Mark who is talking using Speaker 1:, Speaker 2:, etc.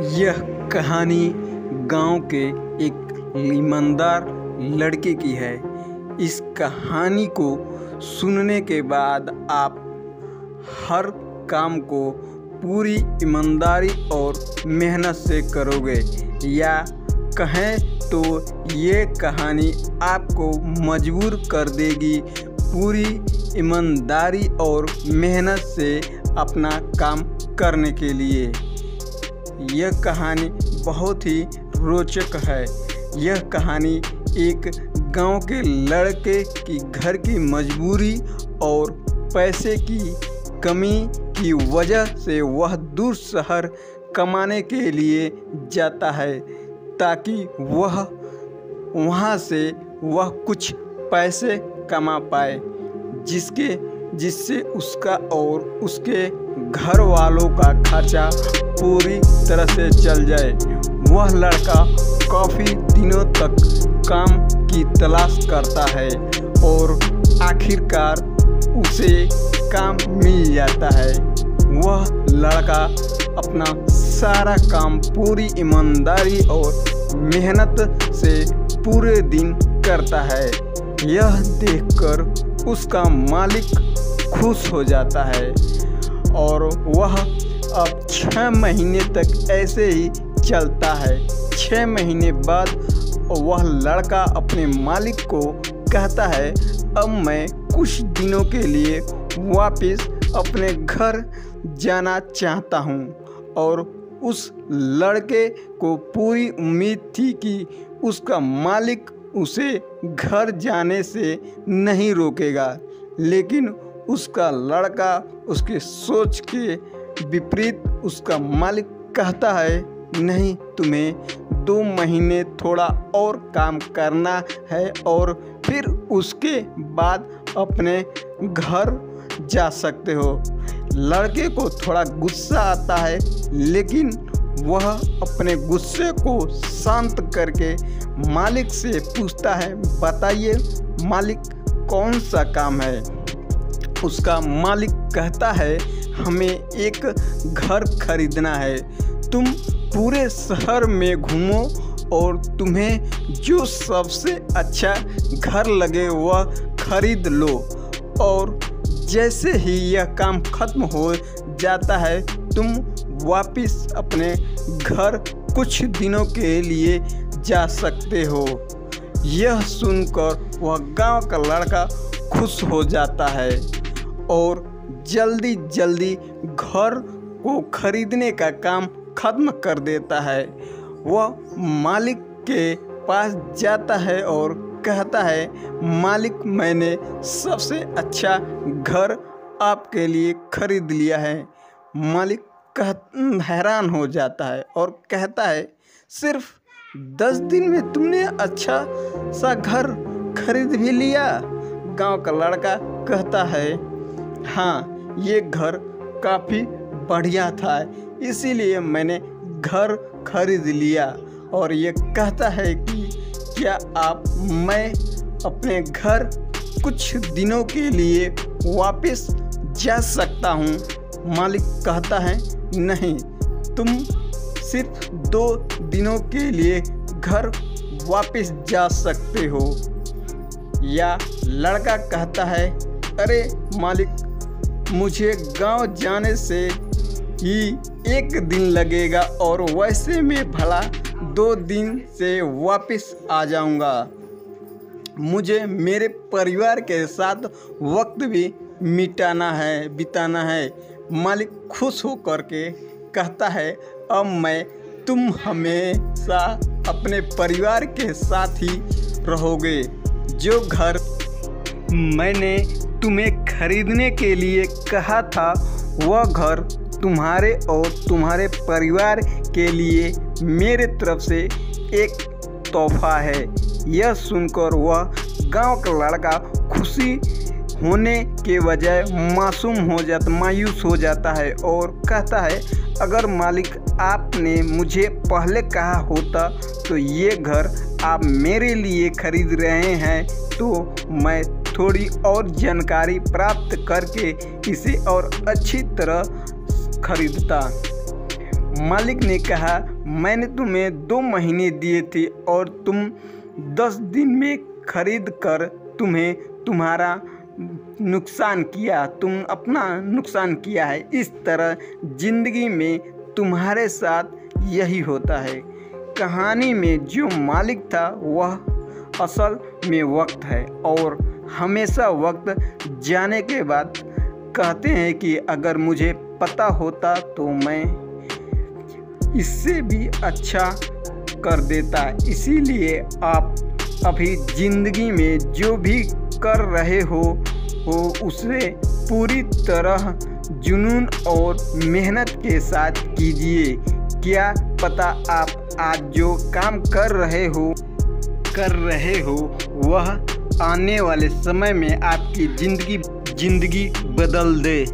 Speaker 1: यह कहानी गांव के एक ईमानदार लड़के की है। इस कहानी को सुनने के बाद आप हर काम को पूरी ईमानदारी और मेहनत से करोगे, या कहें तो ये कहानी आपको मजबूर कर देगी पूरी ईमानदारी और मेहनत से अपना काम करने के लिए। यह कहानी बहुत ही रोचक है। यह कहानी एक गांव के लड़के की घर की मजबूरी और पैसे की कमी की वजह से वह दूर शहर कमाने के लिए जाता है, ताकि वहाँ से वह कुछ पैसे कमा पाए, जिससे उसका और उसके घर वालों का खर्चा पूरी तरह से चल जाए। वह लड़का काफ़ी दिनों तक काम की तलाश करता है और आखिरकार उसे काम मिल जाता है। वह लड़का अपना सारा काम पूरी ईमानदारी और मेहनत से पूरे दिन करता है। यह देखकर उसका मालिक खुश हो जाता है और वह अब 6 महीने तक ऐसे ही चलता है। 6 महीने बाद वह लड़का अपने मालिक को कहता है, अब मैं कुछ दिनों के लिए वापस अपने घर जाना चाहता हूँ। और उस लड़के को पूरी उम्मीद थी कि उसका मालिक उसे घर जाने से नहीं रोकेगा, लेकिन उसका लड़का उसके सोच के विपरीत उसका मालिक कहता है, नहीं, तुम्हें 2 महीने थोड़ा और काम करना है और फिर उसके बाद अपने घर जा सकते हो। लड़के को थोड़ा गुस्सा आता है, लेकिन वह अपने गुस्से को शांत करके मालिक से पूछता है, बताइए मालिक, कौन सा काम है। उसका मालिक कहता है, हमें एक घर खरीदना है। तुम पूरे शहर में घूमो और तुम्हें जो सबसे अच्छा घर लगे वह खरीद लो, और जैसे ही यह काम खत्म हो जाता है तुम वापस अपने घर कुछ दिनों के लिए जा सकते हो। यह सुनकर वह गांव का लड़का खुश हो जाता है और जल्दी जल्दी घर को खरीदने का काम खत्म कर देता है। वह मालिक के पास जाता है और कहता है, मालिक, मैंने सबसे अच्छा घर आपके लिए खरीद लिया है। मालिक हैरान हो जाता है और कहता है, सिर्फ 10 दिन में तुमने अच्छा सा घर खरीद भी लिया। गांव का लड़का कहता है, हाँ, ये घर काफ़ी बढ़िया था, इसीलिए मैंने घर खरीद लिया। और ये कहता है कि क्या मैं अपने घर कुछ दिनों के लिए वापस जा सकता हूँ। मालिक कहता है, नहीं, तुम सिर्फ 2 दिनों के लिए घर वापस जा सकते हो। या लड़का कहता है, अरे मालिक, मुझे गांव जाने से ही 1 दिन लगेगा और वैसे में भला 2 दिन से वापस आ जाऊंगा। मुझे मेरे परिवार के साथ वक्त भी बिताना है। मालिक खुश होकर के कहता है, अब तुम हमेशा अपने परिवार के साथ ही रहोगे। जो घर मैंने तुम्हें खरीदने के लिए कहा था वह घर तुम्हारे और तुम्हारे परिवार के लिए मेरे तरफ से एक तोहफा है। यह सुनकर वह गांव का लड़का खुशी होने के बजाय मायूस हो जाता है और कहता है, अगर मालिक आपने मुझे पहले कहा होता तो ये घर आप मेरे लिए खरीद रहे हैं तो मैं थोड़ी और जानकारी प्राप्त करके इसे और अच्छी तरह खरीदता। मालिक ने कहा, मैंने तुम्हें 2 महीने दिए थे और तुम 10 दिन में खरीद कर तुम्हारा नुकसान किया, तुम अपना नुकसान किया है। इस तरह ज़िंदगी में तुम्हारे साथ यही होता है। कहानी में जो मालिक था वह असल में वक्त है, और हमेशा वक्त जाने के बाद कहते हैं कि अगर मुझे पता होता तो मैं इससे भी अच्छा कर देता। इसीलिए आप अभी ज़िंदगी में जो भी कर रहे हो उसे पूरी तरह जुनून और मेहनत के साथ कीजिए। क्या पता आप आज जो काम कर रहे हो वह आने वाले समय में आपकी ज़िंदगी बदल दे।